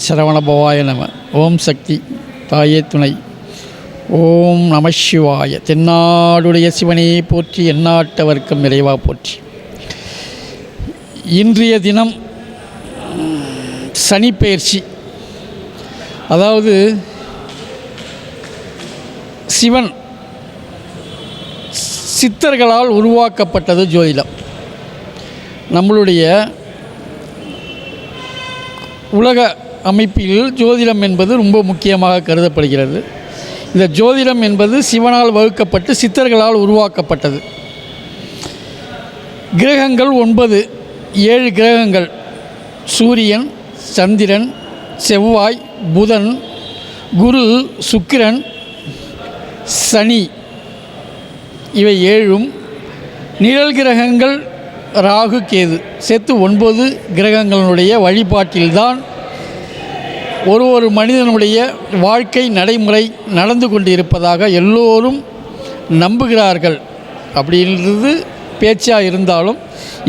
சரவணபவாய நம. ஓம் சக்தி தாயே துணை. ஓம் நம சிவாய. தென்னாடுடைய சிவனே போற்றி, எந்நாட்டவர்க்கும் நிறைவா போற்றி. இன்றைய தினம் சனிப்பெயர்ச்சி. அதாவது சிவன் சித்தர்களால் உருவாக்கப்பட்டது ஜோதிடம். நம்மளுடைய உலக அமைப்பில் ஜோதிடம் என்பது ரொம்ப முக்கியமாக கருதப்படுகிறது. இந்த ஜோதிடம் என்பது சிவனால் வகுக்கப்பட்டு சித்தர்களால் உருவாக்கப்பட்டது. கிரகங்கள் 9, 7 கிரகங்கள்: சூரியன், சந்திரன், செவ்வாய், புதன், குரு, சுக்கிரன், சனி, இவை 7. நிழல் கிரகங்கள் ராகு, கேது சேர்த்து 9 கிரகங்களுடைய வழிபாட்டில்தான் ஒரு மனிதனுடைய வாழ்க்கை நடைமுறை நடந்து கொண்டு இருப்பதாக எல்லோரும் நம்புகிறார்கள். அப்படின்றது பேச்சாக இருந்தாலும்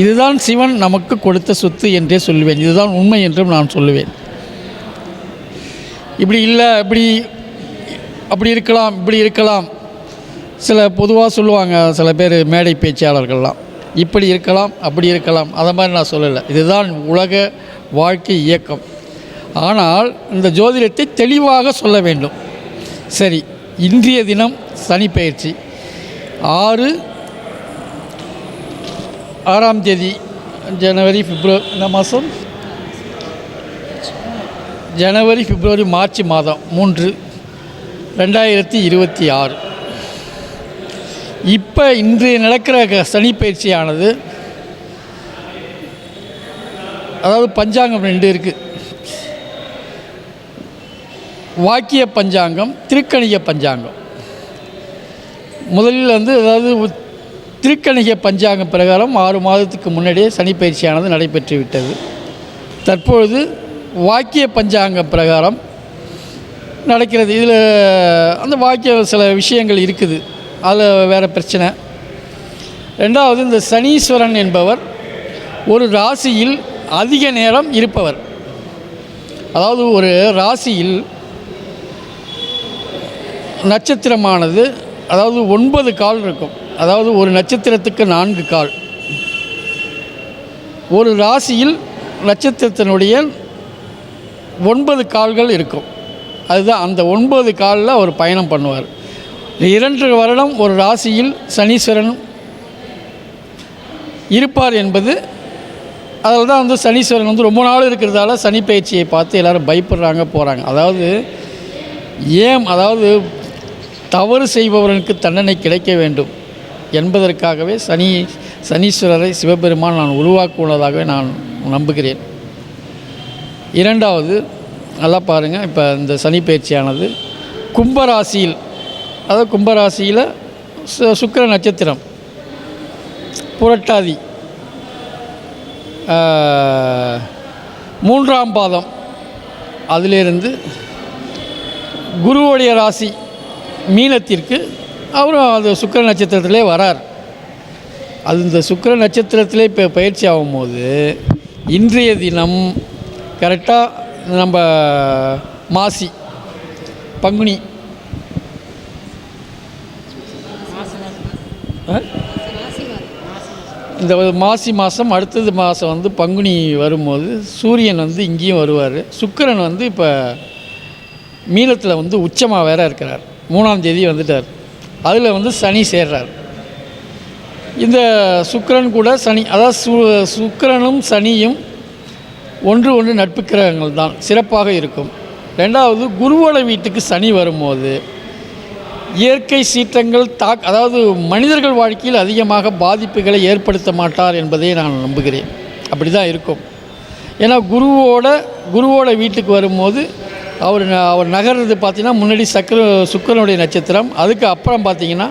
இதுதான் சிவன் நமக்கு கொடுத்த சொத்து என்றே சொல்லுவேன். இதுதான் உண்மை என்றும் நான் சொல்லுவேன். இப்படி இல்லை, அப்படி இருக்கலாம், இப்படி இருக்கலாம். சில பொதுவாக சொல்லுவாங்க சில பேர் மேடை பேச்சாளர்கள்லாம், இப்படி இருக்கலாம், அப்படி இருக்கலாம். அதை மாதிரி நான் சொல்லலை. இதுதான் உலக வாழ்க்கை இயக்கம். ஆனால் இந்த ஜோதிடத்தை தெளிவாக சொல்ல வேண்டும். சரி, இன்றைய தினம் சனிப்பெயர்ச்சி 6ஆம் தேதி ஜனவரி, பிப்ரவரி, இந்த மாதம் ஜனவரி, பிப்ரவரி, மார்ச் மாதம் 3, 2026. இப்போ இன்றைய நடக்கிற சனிப்பெயர்ச்சியானது, அதாவது பஞ்சாங்கம் 2 இருக்குது. வாக்கிய பஞ்சாங்கம், திருக்கணிக பஞ்சாங்கம். முதலில் அதாவது திருக்கணிக பஞ்சாங்கம் பிரகாரம் 6 மாதத்துக்கு முன்னாடியே சனிப்பெயர்ச்சியானது நடைபெற்று விட்டது. தற்பொழுது வாக்கிய பஞ்சாங்கம் பிரகாரம் நடக்கிறது. இதில் அந்த வாக்கிய சில விஷயங்கள் இருக்குது, அதில் வேறு பிரச்சனை. ரெண்டாவது, இந்த சனீஸ்வரன் என்பவர் ஒரு ராசியில் அதிக நேரம் இருப்பவர். அதாவது ஒரு ராசியில் நட்சத்திரமானது, அதாவது 9 கால் இருக்கும். அதாவது ஒரு நட்சத்திரத்துக்கு 4 கால். ஒரு ராசியில் நட்சத்திரத்தினுடைய 9 கால்கள் இருக்கும். அதுதான் அந்த 9 காலில் அவர் பயணம் பண்ணுவார். 2 வருடம் ஒரு ராசியில் சனீஸ்வரன் இருப்பார் என்பது. அதில் தான் சனீஸ்வரன் ரொம்ப நாள் இருக்கிறதால சனி பயிற்சியை பார்த்து எல்லோரும் பயப்படுறாங்க, போகிறாங்க. அதாவது தவறு செய்பவர்களுக்கு தண்டனை கிடைக்க வேண்டும் என்பதற்காகவே சனீஸ்வரரை சிவபெருமான் நான் உருவாக்குவதாகவே நான் நம்புகிறேன். இரண்டாவது, நல்லா பாருங்கள். இப்போ இந்த சனி பயிற்சியானது கும்பராசியில், அதாவது கும்பராசியில் சுக்கிர நட்சத்திரம், புரட்டாதி 3ஆம் பாதம், அதிலிருந்து குருவுடைய ராசி மீனத்திற்கு அவரும் அது சுக்கிர நட்சத்திரத்திலே வரார். அது இந்த சுக்கிர நட்சத்திரத்திலே இப்போ பயிற்சி ஆகும்போது இன்றைய தினம் கரெக்டாக நம்ம மாசி, பங்குனி, இந்த மாசி மாதம், அடுத்தது மாதம் பங்குனி வரும்போது சூரியன் இங்கேயும் வருவார். சுக்கிரன் இப்போ மீனத்தில் உச்சமாக வேற இருக்கிறார். 3ஆம் தேதி வந்துட்டார். அதில் சனி சேர்றார். இந்த சுக்கிரன் கூட சனி, அதாவது சுக்கிரனும் சனியும் ஒன்று நட்பு கிரகங்கள் தான், சிறப்பாக இருக்கும். ரெண்டாவது, குருவோட வீட்டுக்கு சனி வரும்போது இயற்கை சீற்றங்கள் அதாவது மனிதர்கள் வாழ்க்கையில் அதிகமாக பாதிப்புகளை ஏற்படுத்த மாட்டார் என்பதை நான் நம்புகிறேன். அப்படி தான் இருக்கும். ஏன்னா குருவோட வீட்டுக்கு வரும்போது அவர் நகர்றது பார்த்திங்கன்னா முன்னாடி சுக்கிரனுடைய நட்சத்திரம், அதுக்கு அப்புறம் பார்த்திங்கன்னா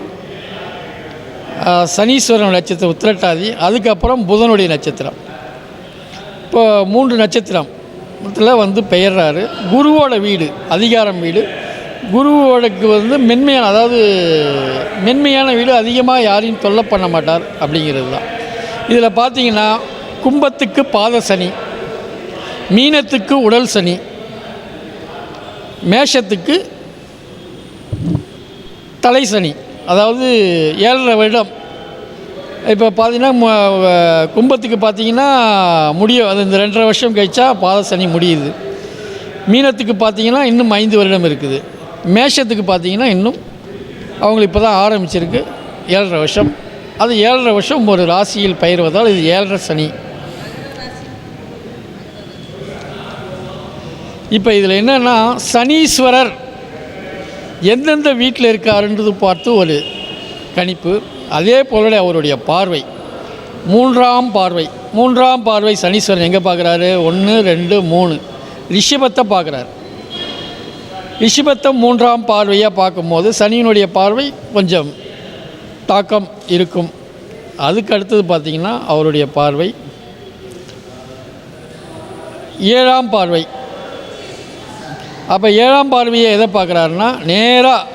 சனீஸ்வரனுடைய நட்சத்திரம் உத்திரட்டாதி, அதுக்கப்புறம் புதனுடைய நட்சத்திரம். இப்போ 3 நட்சத்திரத்தில் பெயர்றாரு. குருவோட வீடு அதிகாரம் வீடு. குருவோடக்கு மென்மையான, அதாவது மென்மையான வீடு, அதிகமாக யாரையும் தொல்லை பண்ண மாட்டார் அப்படிங்கிறது தான். இதில் பார்த்திங்கன்னா கும்பத்துக்கு பாத சனி, மீனத்துக்கு உடல் சனி, மேஷத்துக்கு தலை சனி, அதாவது 7.5 வருடம். இப்போ பார்த்திங்கன்னா கும்பத்துக்கு பார்த்திங்கன்னா முடியும், அது இந்த 2.5 வருஷம் கழிச்சா பாத சனி முடியுது. மீனத்துக்கு பார்த்திங்கன்னா இன்னும் 5 வருடம் இருக்குது. மேஷத்துக்கு பார்த்திங்கன்னா இன்னும் அவங்களுக்கு இப்போ தான் ஆரம்பிச்சிருக்கு 7.5 வருஷம். அது 7.5 வருஷம் ஒரு ராசியில் பயிர்வதால் இது 7.5 சனி. இப்போ இதில் என்னென்னா, சனீஸ்வரர் எந்தெந்த வீட்டில் இருக்காருன்றது பார்த்து ஒரு கணிப்பு. அதே போல அவருடைய பார்வை, மூன்றாம் பார்வை சனீஸ்வரன் எங்கே பார்க்குறாரு? 1, 2, 3 ரிஷபத்தை பார்க்குறாரு. ரிஷபத்தை 3ஆம் பார்வையாக பார்க்கும்போது சனியினுடைய பார்வை கொஞ்சம் தாக்கம் இருக்கும். அதுக்கு அடுத்தது பார்த்திங்கன்னா அவருடைய பார்வை 7ஆம் பார்வை. அப்போ 7ஆம் பார்வையை எதை பார்க்குறாருன்னா, நேராக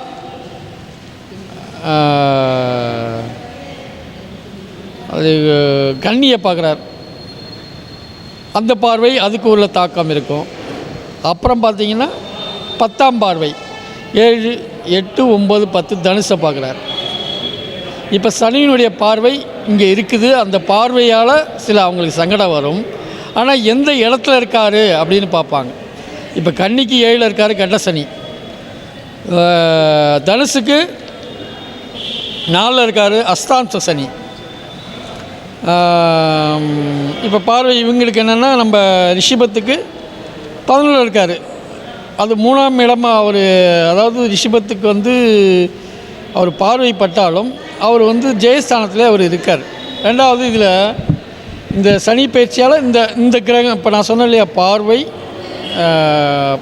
அது கன்னியை பார்க்குறார். அந்த பார்வை அதுக்கு உள்ள தாக்கம் இருக்கும். அப்புறம் பார்த்திங்கன்னா 10ஆம் பார்வை 7, 8, 9, 10 தனுசை பார்க்குறார். இப்போ சனியினுடைய பார்வை இங்கே இருக்குது. அந்த பார்வையால் சில அவங்களுக்கு சங்கடம் வரும். ஆனால் எந்த இடத்துல இருக்கார் அப்படின்னு பார்ப்பாங்க. இப்போ கன்னிக்கு 7ல் இருக்கார் கண்ட சனி, தனுசுக்கு 4ல் இருக்கார் அஸ்தாம்ச சனி. இப்போ பார்வை இவங்களுக்கு என்னென்னா, நம்ம ரிஷபத்துக்கு 11ல் இருக்கார். அது 3ஆம் இடமாக அவர், அதாவது ரிஷபத்துக்கு வந்து அவர் பார்வைப்பட்டாலும் அவர் வந்து ஜெயஸ்தானத்தில் அவர் இருக்கார். ரெண்டாவது இதில் இந்த சனி பயிற்சியால் இந்த கிரகம் இப்போ நான் சொன்னேன் இல்லையா, பார்வை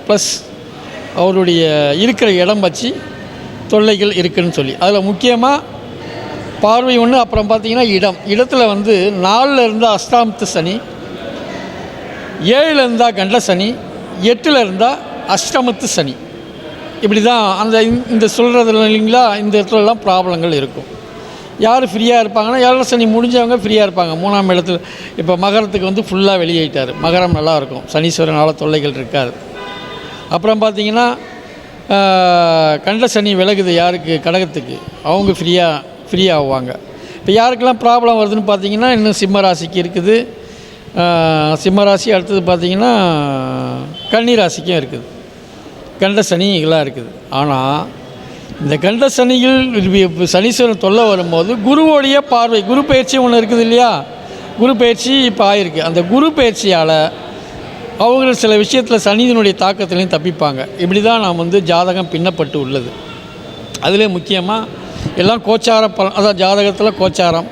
ப்ளஸ் அவருடைய இருக்கிற இடம் வச்சு தொல்லைகள் இருக்குதுன்னு சொல்லி, அதில் முக்கியமாக பார்வை ஒன்று. அப்புறம் பார்த்திங்கன்னா இடத்துல வந்து 4ல் இருந்தால் அஸ்தாமத்து சனி, 7ல் இருந்தால் கண்ட சனி, 8ல் இருந்தால் அஷ்டமத்து சனி. இப்படி தான் இந்த சொல்கிறதுல இல்லைங்களா, இந்த இடத்துலலாம் ப்ராப்ளங்கள் இருக்கும். யார் ஃப்ரீயாக இருப்பாங்கன்னா, 7ல் சனி முடிஞ்சவங்க ஃப்ரீயாக இருப்பாங்க. 3ஆம் இடத்துல இப்போ மகரத்துக்கு வந்து ஃபுல்லாக வெளியேட்டார். மகரம் நல்லாயிருக்கும், சனீஸ்வரனால் தொல்லைகள் இருக்காது. அப்புறம் பார்த்திங்கன்னா கண்ட சனி விலகுது யாருக்கு? கடகத்துக்கு. அவங்க ஃப்ரீ ஆகுவாங்க. இப்போ யாருக்கெல்லாம் ப்ராப்ளம் வருதுன்னு பார்த்திங்கன்னா, இன்னும் சிம்ம ராசிக்கு இருக்குது. சிம்ம ராசி அடுத்தது பார்த்திங்கன்னா கன்னி ராசிக்கும் இருக்குது. கண்ட சனி இதெல்லாம் இருக்குது. ஆனால் இந்த கண்ட சனிகள் சனீஸ்வரன் தொல்லை வரும்போது குருவோடைய பார்வை, குரு பயிற்சி ஒன்று இருக்குது இல்லையா, குரு பயிற்சி இப்போ ஆயிருக்கு. அந்த குரு பயிற்சியால் அவங்க சில விஷயத்தில் சனியினுடைய தாக்கத்துலேயும் தப்பிப்பாங்க. இப்படி தான் நாம் வந்து ஜாதகம் பின்னப்பட்டு உள்ளது. அதிலே முக்கியமாக எல்லாம் கோச்சார பலன், அதான் ஜாதகத்தில் கோச்சாரம்.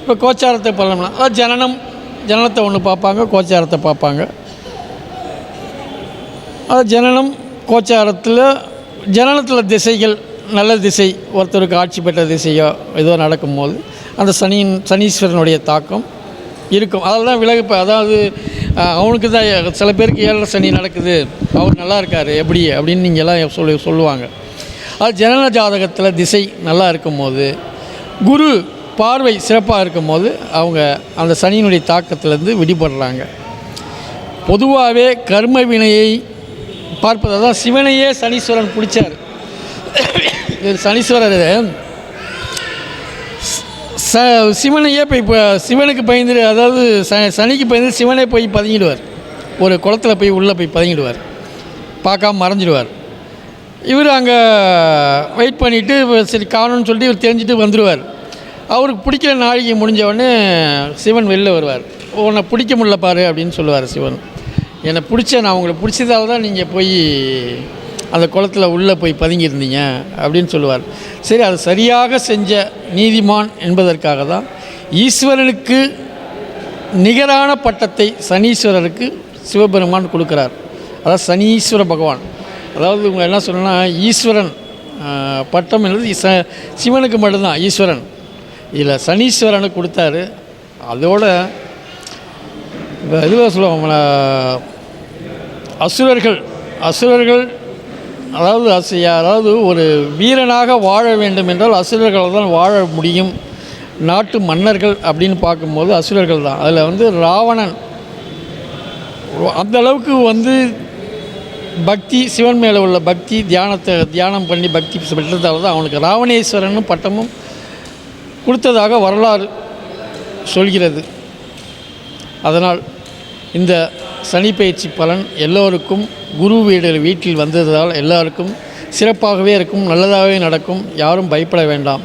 இப்போ கோச்சாரத்தை பலம்னா அதான் ஜனனத்தை ஒன்று பார்ப்பாங்க, கோச்சாரத்தை பார்ப்பாங்க. அது ஜனனம் ஜனனத்தில் திசைகள், நல்ல திசை, ஒருத்தருக்கு ஆட்சி பெற்ற திசையோ ஏதோ நடக்கும்போது அந்த சனீஸ்வரனுடைய தாக்கம் இருக்கும். அதெல்லாம் விலகு. அதாவது அவனுக்கு தான் சில பேருக்கு 7.5 சனி நடக்குது, அவர் நல்லா இருக்கார் எப்படி அப்படின்னு நீங்கள் எல்லாம் சொல்லுவாங்க. அது ஜனன ஜாதகத்தில் திசை நல்லா இருக்கும்போது, குரு பார்வை சிறப்பாக இருக்கும்போது அவங்க அந்த சனியினுடைய தாக்கத்திலேருந்து விடுபடுறாங்க. பொதுவாகவே கர்ம வினையை பார்ப்பது, அதான் சிவனையே சனீஸ்வரன் பிடிச்சார். சனீஸ்வரர் சிவனையே இப்போ சிவனுக்கு பயந்து, அதாவது சனிக்கு பயந்து சிவனே போய் பதுங்கிடுவார். ஒரு குளத்தில் போய் உள்ளே போய் பதுங்கிடுவார், பார்க்காம மறைஞ்சிடுவார். இவர் அங்கே வெயிட் பண்ணிவிட்டு சரி காணும்னு சொல்லிட்டு இவர் தெரிஞ்சுட்டு வந்துடுவார். அவருக்கு பிடிக்கிற நாழிகை முடிஞ்சவொடனே சிவன் வெளில வருவார். உன்னை பிடிக்க முடியல பாரு அப்படின்னு சொல்லுவார் சிவன். என்னை நான் உங்களை பிடிச்சதால தான் நீங்கள் போய் அந்த குளத்தில் உள்ளே போய் பதுங்கியிருந்தீங்க அப்படின்னு சொல்லுவார். சரி, அது சரியாக செஞ்ச நீதிமான் என்பதற்காக தான் ஈஸ்வரனுக்கு நிகரான பட்டத்தை சனீஸ்வரருக்கு சிவபெருமான் கொடுக்குறார். அதாவது சனீஸ்வர பகவான். அதாவது இவங்க என்ன சொல்லணும்னா, ஈஸ்வரன் பட்டம் என்பது சிவனுக்கு மட்டும்தான் ஈஸ்வரன். இதில் சனீஸ்வரனுக்கு கொடுத்தாரு. அதோட இதுவாக சொல்லுவாங்க, அசுரர்கள் அதாவது ஒரு வீரனாக வாழ வேண்டும் என்றால் அசுரர்கள் தான் வாழ முடியும். நாட்டு மன்னர்கள் அப்படின்னு பார்க்கும்போது அசுரர்கள் தான். அதில் வந்து ராவணன் அந்த அளவுக்கு வந்து பக்தி சிவன் மேலே உள்ள பக்தி தியானம் பண்ணி பக்தி பெற்றதால் தான் அவனுக்கு ராவணேஸ்வரனும் பட்டமும் கொடுத்ததாக வரலாறு சொல்கிறது. அதனால் இந்த சனி பயிற்சி பலன் எல்லோருக்கும் குரு வீட்டில் வந்ததால் எல்லாருக்கும் சிறப்பாகவே இருக்கும், நல்லதாகவே நடக்கும். யாரும் பயப்பட வேண்டாம்.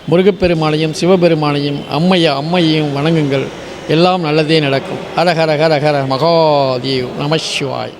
முருகப்பெருமானையும் சிவபெருமானையும் அம்மையையும் வணங்குங்கள். எல்லாம் நல்லதே நடக்கும். ஹர ஹர ஹர ஹர மகாதேவ் நம சிவாய்.